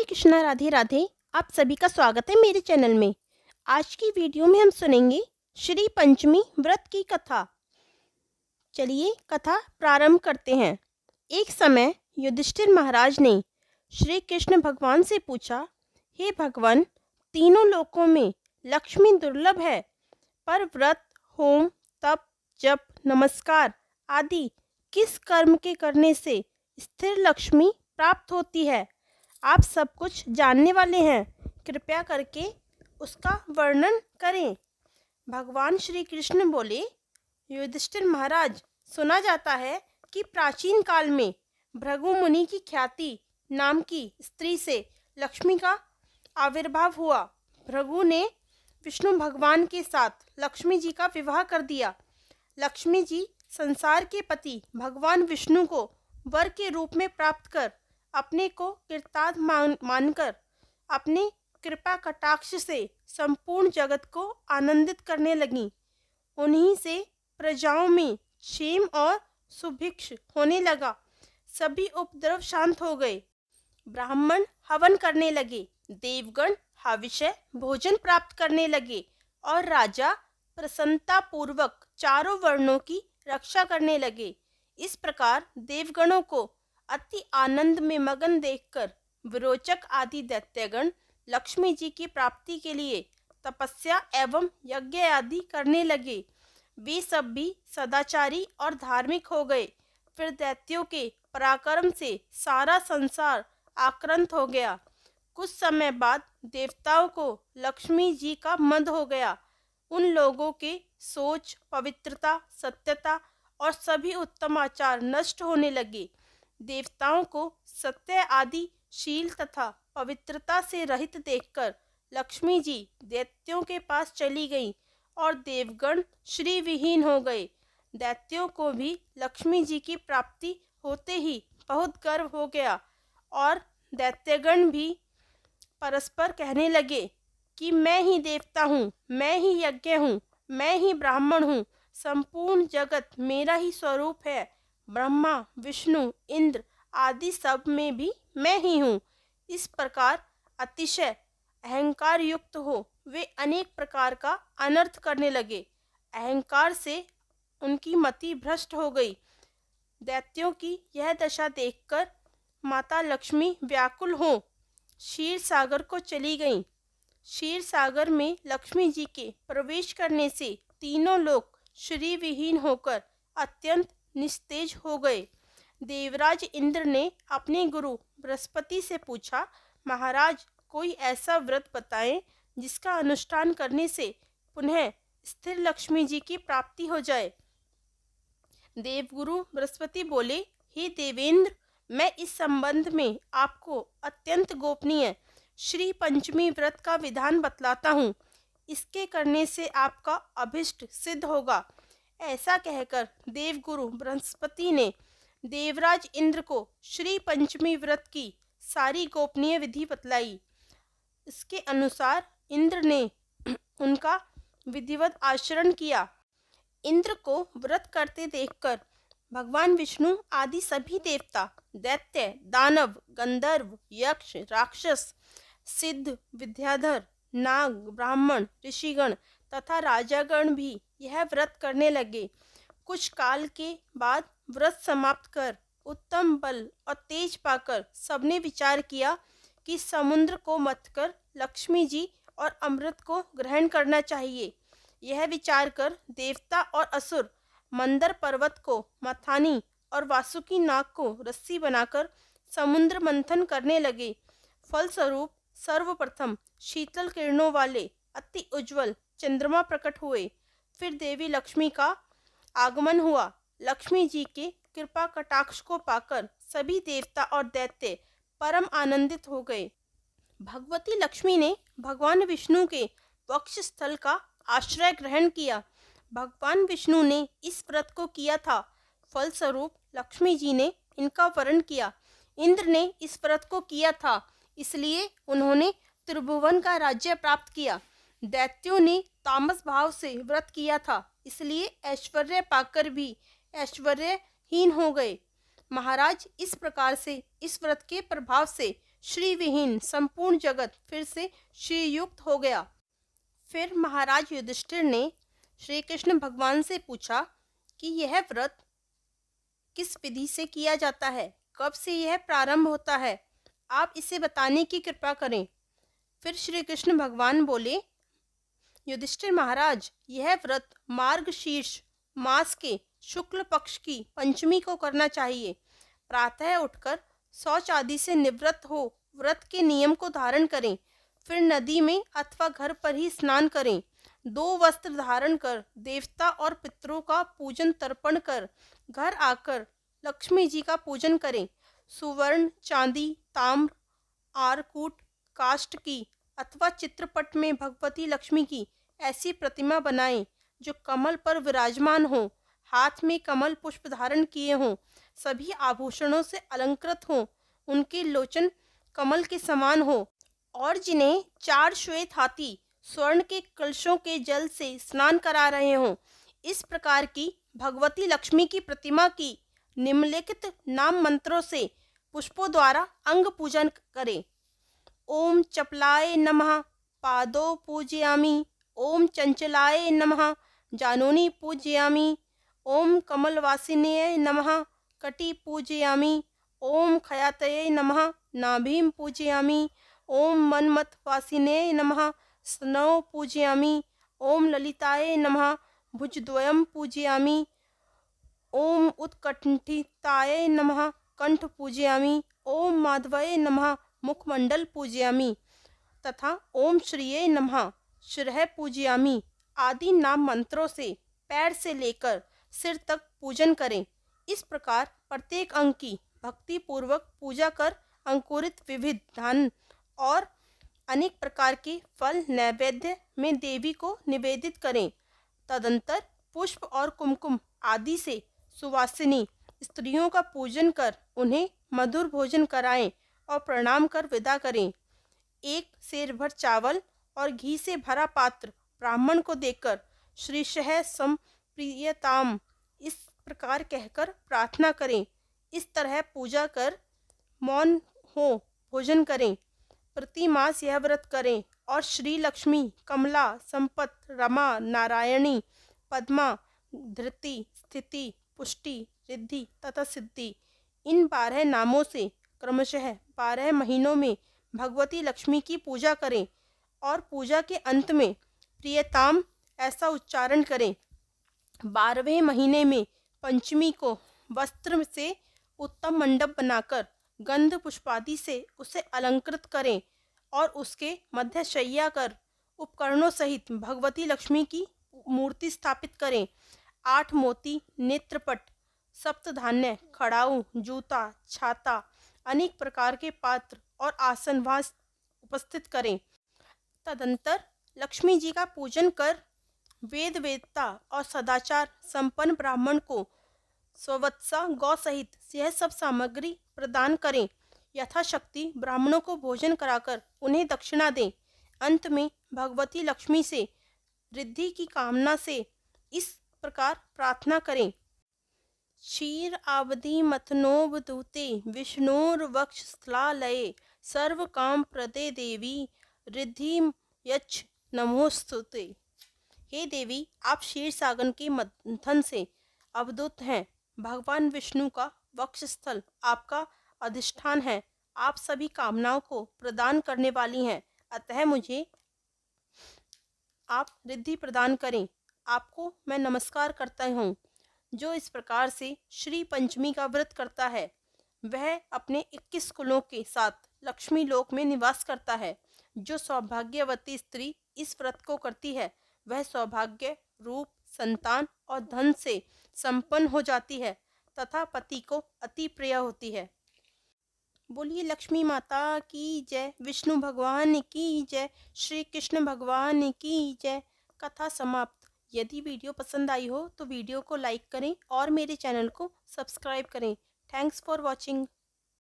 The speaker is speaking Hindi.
कृष्णा राधे राधे। आप सभी का स्वागत है मेरे चैनल में। आज की वीडियो में हम सुनेंगे श्री पंचमी व्रत की कथा। चलिए कथा प्रारंभ करते हैं। एक समय युधिष्ठिर महाराज ने श्री कृष्ण भगवान से पूछा, हे भगवान, तीनों लोकों में लक्ष्मी दुर्लभ है, पर व्रत, होम, तप, जप, नमस्कार आदि किस कर्म के करने से स्थिर लक्ष्मी प्राप्त होती है? आप सब कुछ जानने वाले हैं, कृपया करके उसका वर्णन करें। भगवान श्री कृष्ण बोले, युधिष्ठिर महाराज, सुना जाता है कि प्राचीन काल में भृगु मुनि की ख्याति नाम की स्त्री से लक्ष्मी का आविर्भाव हुआ। भृगु ने विष्णु भगवान के साथ लक्ष्मी जी का विवाह कर दिया। लक्ष्मी जी संसार के पति भगवान विष्णु को वर के रूप में प्राप्त कर अपने को कृतार्थ मानकर अपने कृपा कटाक्ष से संपूर्ण जगत को आनंदित करने लगी। उन्हीं से प्रजाओं में क्षेम और सुभिक्ष होने लगा। सभी उपद्रव शांत हो गए। ब्राह्मण हवन करने लगे, देवगण हविष्य भोजन प्राप्त करने लगे और राजा प्रसन्नता पूर्वक चारों वर्णों की रक्षा करने लगे। इस प्रकार देवगणों को अति आनंद में मगन देखकर विरोचक आदि दैत्यगण लक्ष्मी जी की प्राप्ति के लिए तपस्या एवं यज्ञ आदि करने लगे। वे सब भी सदाचारी और धार्मिक हो गए। फिर दैत्यों के पराक्रम से सारा संसार आक्रांत हो गया। कुछ समय बाद देवताओं को लक्ष्मी जी का मद हो गया। उन लोगों के सोच, पवित्रता, सत्यता और सभी उत्तम आचार नष्ट होने लगे। देवताओं को सत्य आदि शील तथा पवित्रता से रहित देखकर लक्ष्मी जी दैत्यों के पास चली गईं और देवगण श्री विहीन हो गए। दैत्यों को भी लक्ष्मी जी की प्राप्ति होते ही बहुत गर्व हो गया और दैत्यगण भी परस्पर कहने लगे कि मैं ही देवता हूँ, मैं ही यज्ञ हूँ, मैं ही ब्राह्मण हूँ, संपूर्ण जगत मेरा ही स्वरूप है। ब्रह्मा, विष्णु, इंद्र आदि सब में भी मैं ही हूँ। इस प्रकार अतिशय अहंकार युक्त हो वे अनेक प्रकार का अनर्थ करने लगे। अहंकार से उनकी मति भ्रष्ट हो गई। दैत्यों की यह दशा देखकर माता लक्ष्मी व्याकुल हो क्षीर सागर को चली गईं। क्षीर सागर में लक्ष्मी जी के प्रवेश करने से तीनों लोग श्री विहीन होकर अत्यंत निस्तेज हो गए। देवराज इंद्र ने अपने गुरु बृहस्पति से पूछा, महाराज, कोई ऐसा व्रत बताएं जिसका अनुष्ठान करने से पुनः स्थिर लक्ष्मी जी की प्राप्ति हो जाए। देवगुरु बृहस्पति बोले, हे देवेंद्र, मैं इस संबंध में आपको अत्यंत गोपनीय श्री पंचमी व्रत का विधान बतलाता हूँ। इसके करने से आपका अभिष्ट सिद्ध होगा। ऐसा कहकर देवगुरु बृहस्पति ने देवराज इंद्र को श्री पंचमी व्रत की सारी गोपनीय विधि बतलाई। इसके अनुसार इंद्र ने उनका विधिवत आचरण किया। इंद्र को व्रत करते देखकर भगवान विष्णु आदि सभी देवता, दैत्य, दानव, गंधर्व, यक्ष, राक्षस, सिद्ध, विद्याधर, नाग, ब्राह्मण, ऋषिगण तथा राजागण भी यह व्रत करने लगे। कुछ काल के बाद व्रत समाप्त कर उत्तम बल और तेज पाकर सबने विचार किया कि समुद्र को मथकर लक्ष्मी जी और अमृत को ग्रहण करना चाहिए। यह विचार कर देवता और असुर मंदर पर्वत को मथानी और वासुकी नाग को रस्सी बनाकर समुद्र मंथन करने लगे। फलस्वरूप सर्वप्रथम शीतल किरणों वाले अति उज्जवल चंद्रमा प्रकट हुए। फिर देवी लक्ष्मी का आगमन हुआ। लक्ष्मी जी के कृपा कटाक्ष को पाकर सभी देवता और दैत्य परम आनंदित हो गए। भगवती लक्ष्मी ने भगवान विष्णु के वक्ष स्थल का आश्रय ग्रहण किया। भगवान विष्णु ने इस व्रत को किया था। फलस्वरूप लक्ष्मी जी ने इनका वरण किया। इंद्र ने इस व्रत को किया था, इसलिए उन्होंने त्रिभुवन का राज्य प्राप्त किया। दैत्यों ने तामस भाव से व्रत किया था, इसलिए ऐश्वर्य पाकर भी ऐश्वर्यहीन हो गए। महाराज, इस प्रकार से इस व्रत के प्रभाव से श्री विहीन संपूर्ण जगत फिर से श्रीयुक्त हो गया। फिर महाराज युधिष्ठिर ने श्री कृष्ण भगवान से पूछा कि यह व्रत किस विधि से किया जाता है, कब से यह प्रारंभ होता है, आप इसे बताने की कृपा करें। फिर श्री कृष्ण भगवान बोले, युधिष्ठिर महाराज, यह व्रत मार्गशीर्ष मास के शुक्ल पक्ष की पंचमी को करना चाहिए। प्रातः उठकर शौच आदि से निवृत्त हो व्रत के नियम को धारण करें। फिर नदी में अथवा घर पर ही स्नान करें। 2 वस्त्र धारण कर देवता और पितरों का पूजन तर्पण कर घर आकर लक्ष्मी जी का पूजन करें। सुवर्ण, चांदी, ताम्र, आरकूट, काष्ठ की अथवा चित्रपट में भगवती लक्ष्मी की ऐसी प्रतिमा बनाएं जो कमल पर विराजमान हो, हाथ में कमल पुष्प धारण किए हों, सभी आभूषणों से अलंकृत हों, उनके लोचन कमल के समान हो और जिन्हें 4 श्वेत हाथी स्वर्ण के कलशों के जल से स्नान करा रहे हों। इस प्रकार की भगवती लक्ष्मी की प्रतिमा की निम्नलिखित नाम मंत्रों से पुष्पों द्वारा अंग पूजन करें। ओम चपलाय नमः पादौ पूजयामि। ओम चंचलाय नमः जानोनी पूजयामि। ओम कमलवासिन्ये नमः कटी पूजयामि। ओम खयातये नमः नाभिं पूजयामि। ओम मन्मथवासिन्ये नमः स्नौ पूजयामि। ओम ललिताय नमः भुजद्वयं पूजयामि। ओम उत्कंठिताय नमः कंठ पूजयामि। ओम माधवाय नमः मुखमंडल पूजयामि तथा ओम श्रीये नमः शिरः पूजयामि आदि नाम मंत्रों से पैर से लेकर सिर तक पूजन करें। इस प्रकार प्रत्येक अंग की भक्ति पूर्वक पूजा कर अंकुरित विविध धान और अनेक प्रकार के फल नैवेद्य में देवी को निवेदित करें। तदंतर पुष्प और कुमकुम आदि से सुवासिनी स्त्रियों का पूजन कर उन्हें मधुर भोजन कराएं और प्रणाम कर विदा करें। 1 सेर भर चावल और घी से भरा पात्र ब्राह्मण को देकर श्रीशः संप्रीयताम इस प्रकार कहकर प्रार्थना करें। इस तरह पूजा कर मौन हो भोजन करें। प्रति मास यह व्रत करें और श्री लक्ष्मी, कमला, संपत, रमा, नारायणी, पद्मा, धृति, स्थिति, पुष्टि, रिद्धि तथा सिद्धि इन 12 नामों से क्रमशः 12 महीनों में भगवती लक्ष्मी की पूजा करें और पूजा के अंत में प्रियताम ऐसा उच्चारण करें। 12वें महीने में पंचमी को वस्त्र से उत्तम मंडप बनाकर गंध पुष्पादि से उसे अलंकृत करें और उसके मध्य शय्या कर उपकरणों सहित भगवती लक्ष्मी की मूर्ति स्थापित करें। 8 मोती, नेत्रपट, सप्तधान्य, खड़ाऊ, जूता, छाता, अनेक प्रकार के पात्र और आसन वहां उपस्थित करें। तदंतर लक्ष्मी जी का पूजन कर वेद वेदता और सदाचार संपन्न ब्राह्मण को स्ववत्सा गौ सहित यह सब सामग्री प्रदान करें। यथाशक्ति ब्राह्मणों को भोजन कराकर उन्हें दक्षिणा दें। अंत में भगवती लक्ष्मी से रिद्धि की कामना से इस प्रकार प्रार्थना करें। क्षीर आवधि मथनोवधूते विष्णोर्वक्षस्थलालये सर्व काम प्रदे देवी रिद्धि यच्छ नमोस्तुते। हे देवी, आप क्षीर सागर के मंथन से अवधूत हैं। भगवान विष्णु का वक्षस्थल आपका अधिष्ठान है। आप सभी कामनाओं को प्रदान करने वाली हैं, अतः मुझे आप रिद्धि प्रदान करें। आपको मैं नमस्कार करता हूँ। जो इस प्रकार से श्री पंचमी का व्रत करता है वह अपने 21 कुलों के साथ लक्ष्मी लोक में निवास करता है। जो सौभाग्यवती स्त्री इस व्रत को करती है वह सौभाग्य, रूप, संतान और धन से संपन्न हो जाती है तथा पति को अति प्रिय होती है। बोलिए लक्ष्मी माता की जय, विष्णु भगवान की जय, श्री कृष्ण भगवान की जय। कथा समाप्त। यदि वीडियो पसंद आई हो तो वीडियो को लाइक करें और मेरे चैनल को सब्सक्राइब करें। Thanks for watching.